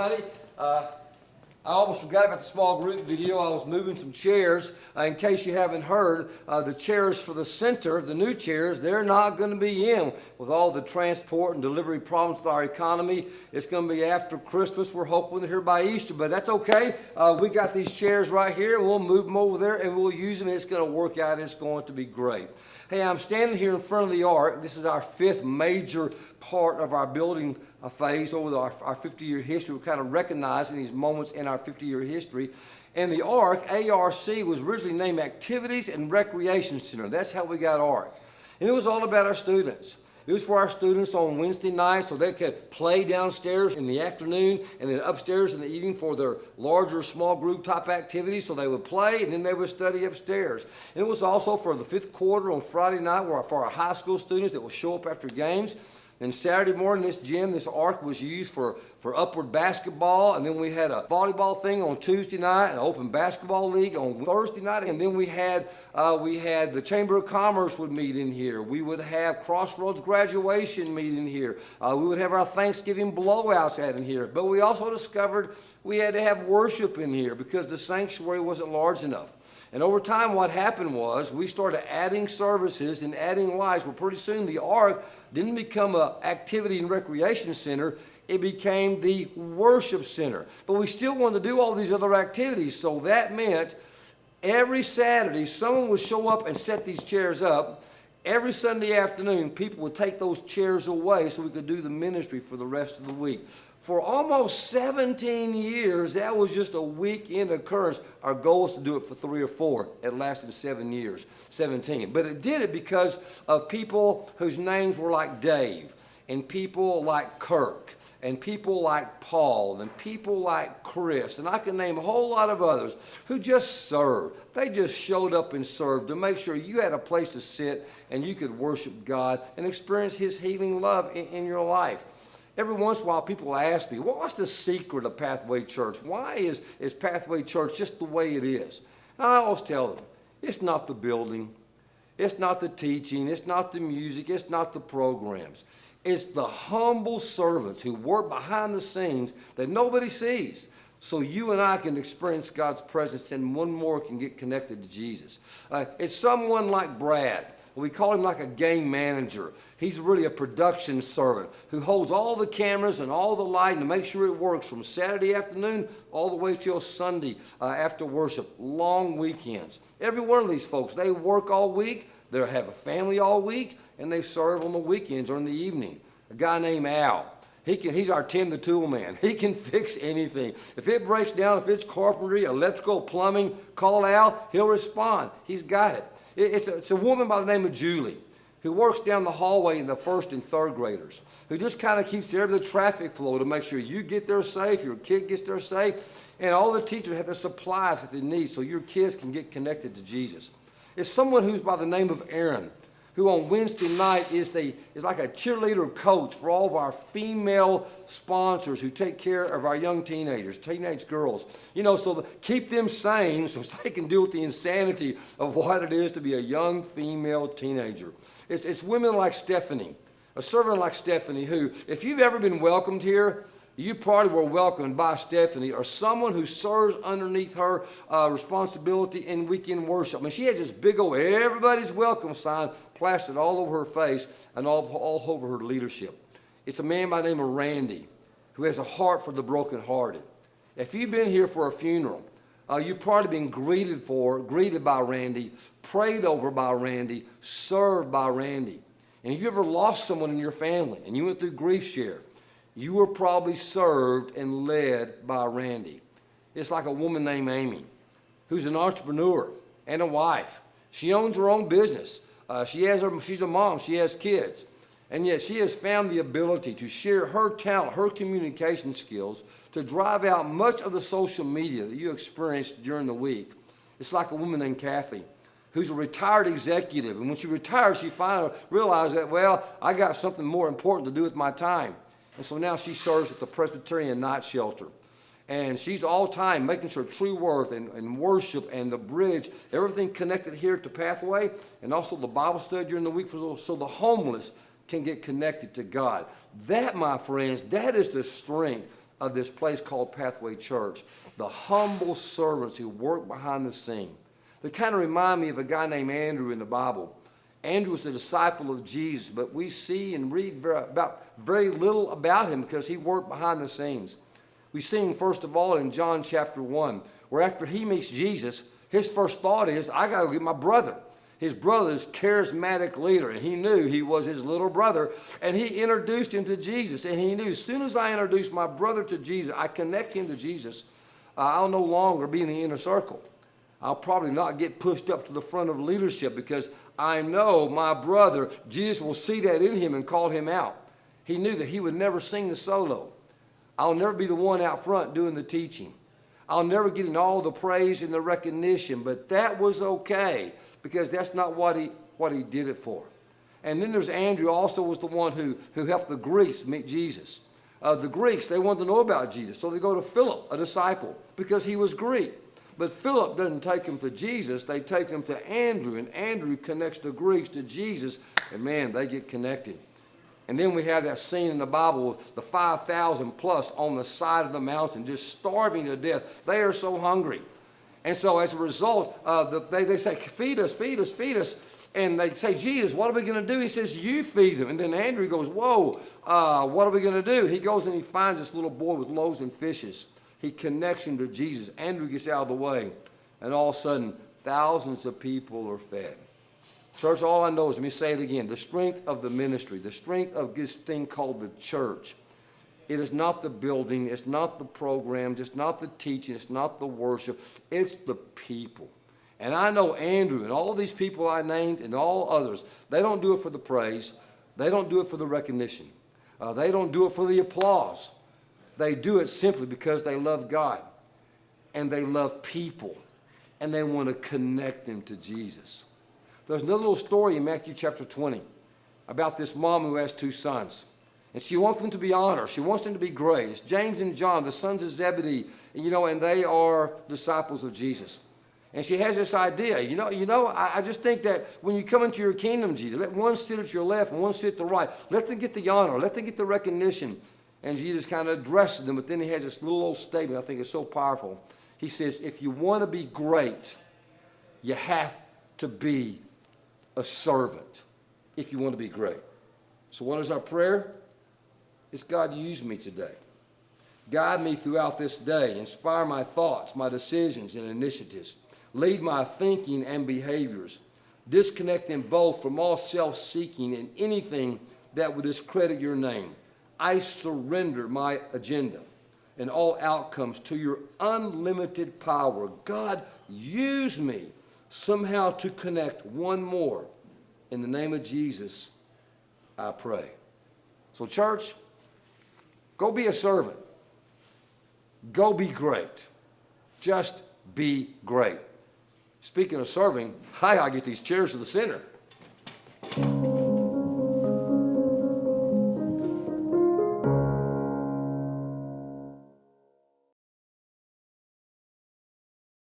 everybody. I almost forgot about the small group video. I was moving some chairs. In case you haven't heard, the chairs for the center, the new chairs, they're not going to be in with all the transport and delivery problems with our economy. It's going to be after Christmas. We're hoping to hear by Easter, but that's okay. We got these chairs right here. We'll move them over there and we'll use them. It's going to work out. It's going to be great. Hey, I'm standing here in front of the Ark. This is our fifth major part of our building phase over our 50-year history. We're kind of recognizing these moments in our 50-year history. And the Ark, ARC, was originally named Activities and Recreation Center. That's how we got Ark. And it was all about our students. It was for our students on Wednesday nights so they could play downstairs in the afternoon and then upstairs in the evening for their larger small group type activities. So they would play and then they would study upstairs. And it was also for the fifth quarter on Friday night for our high school students that will show up after games. Then Saturday morning, this gym, this Ark was used for upward basketball. And then we had a volleyball thing on Tuesday night, an open basketball league on Thursday night. And then we had the Chamber of Commerce would meet in here. We would have Crossroads graduation meet in here. We would have our Thanksgiving blowouts in here. But we also discovered we had to have worship in here because the sanctuary wasn't large enough. And over time, what happened was we started adding services and adding lights. Well, pretty soon the Ark didn't become an activity and recreation center. It became the worship center. But we still wanted to do all these other activities. So that meant every Saturday, someone would show up and set these chairs up. Every Sunday afternoon, people would take those chairs away so we could do the ministry for the rest of the week. For almost 17 years, that was just a weekend occurrence. Our goal was to do it for 3 or 4. It lasted 7 years, 17. But it did it because of people whose names were like Dave, and people like Kirk, and people like Paul, and people like Chris, and I can name a whole lot of others who just served. They just showed up and served to make sure you had a place to sit and you could worship God and experience His healing love in your life. Every once in a while, people ask me, what's the secret of Pathway Church? Why is Pathway Church just the way it is? And I always tell them, it's not the building, it's not the teaching, it's not the music, it's not the programs. It's the humble servants who work behind the scenes that nobody sees. So you and I can experience God's presence and one more can get connected to Jesus. It's someone like Brad. We call him like a game manager. He's really a production servant who holds all the cameras and all the lighting to make sure it works from Saturday afternoon all the way till Sunday after worship, long weekends. Every one of these folks, they work all week, they have a family all week, and they serve on the weekends or in the evening. A guy named Al. He's our Tim the Tool Man. He can fix anything. If it breaks down, if it's carpentry, electrical, plumbing, call Al, he'll respond. He's got it. It's a woman by the name of Julie who works down the hallway in the first and third graders, who just kind of keeps there the traffic flow to make sure you get there safe, your kid gets there safe, and all the teachers have the supplies that they need so your kids can get connected to Jesus. It's someone who's by the name of Aaron, who on Wednesday night is like a cheerleader coach for all of our female sponsors who take care of our young teenagers, teenage girls. So keep them sane so they can deal with the insanity of what it is to be a young female teenager. It's women like Stephanie, a servant like Stephanie, who, if you've ever been welcomed here, you probably were welcomed by Stephanie or someone who serves underneath her responsibility in weekend worship. I mean, she has this big old everybody's welcome sign plastered all over her face and all over her leadership. It's a man by the name of Randy who has a heart for the brokenhearted. If you've been here for a funeral, you've probably been greeted by Randy, prayed over by Randy, served by Randy. And if you ever lost someone in your family and you went through grief share, you were probably served and led by Randy. It's like a woman named Amy, who's an entrepreneur and a wife. She owns her own business. She's a mom. She has kids. And yet she has found the ability to share her talent, her communication skills, to drive out much of the social media that you experience during the week. It's like a woman named Kathy, who's a retired executive. And when she retires, she finally realized that, well, I got something more important to do with my time. And so now she serves at the Presbyterian Night Shelter. And she's all time making sure True Worth and worship and the bridge, everything connected here to Pathway, and also the Bible study during the week so the homeless can get connected to God. That, my friends, that is the strength of this place called Pathway Church, the humble servants who work behind the scene. They kind of remind me of a guy named Andrew in the Bible. Andrew was a disciple of Jesus, but we see and read very little about him because he worked behind the scenes. We see him, first of all, in John chapter 1, where after he meets Jesus, his first thought is, I got to get my brother. His brother's charismatic leader, and he knew he was his little brother, and he introduced him to Jesus, and he knew as soon as I introduce my brother to Jesus, I connect him to Jesus, I'll no longer be in the inner circle. I'll probably not get pushed up to the front of leadership because I know my brother, Jesus will see that in him and call him out. He knew that he would never sing the solo. I'll never be the one out front doing the teaching. I'll never get in all the praise and the recognition, but that was okay because that's not what he did it for. And then there's Andrew, also was the one who helped the Greeks meet Jesus. The Greeks, they wanted to know about Jesus, so they go to Philip, a disciple, because he was Greek. But Philip doesn't take him to Jesus, they take him to Andrew, and Andrew connects the Greeks to Jesus, and man, they get connected. And then we have that scene in the Bible with the 5,000 plus on the side of the mountain, just starving to death. They are so hungry. And so as a result, they say, feed us, feed us, feed us. And they say, Jesus, what are we going to do? He says, you feed them. And then Andrew goes, whoa, what are we going to do? He goes and he finds this little boy with loaves and fishes. He connects him to Jesus. Andrew gets out of the way. And all of a sudden, thousands of people are fed. Church, all I know is, let me say it again, the strength of the ministry, the strength of this thing called the church. It is not the building, it's not the programs, it's not the teaching, it's not the worship, it's the people. And I know Andrew and all these people I named and all others, they don't do it for the praise, they don't do it for the recognition, they don't do it for the applause. They do it simply because they love God and they love people and they want to connect them to Jesus. There's another little story in Matthew chapter 20 about this mom who has two sons. And she wants them to be honored. She wants them to be great. It's James and John, the sons of Zebedee, and they are disciples of Jesus. And she has this idea, I just think that when you come into your kingdom, Jesus, let one sit at your left and one sit at the right. Let them get the honor. Let them get the recognition. And Jesus kind of addresses them, but then he has this little old statement I think is so powerful. He says, if you want to be great, you have to be a servant if you want to be great. So what is our prayer? It's God, use me today. Guide me throughout this day. Inspire my thoughts, my decisions, and initiatives. Lead my thinking and behaviors. Disconnect them both from all self-seeking and anything that would discredit your name. I surrender my agenda and all outcomes to your unlimited power. God, use me somehow to connect one more. In the name of Jesus, I pray. So church, go be a servant. Go be great. Just be great. Speaking of serving, I get these chairs to the center.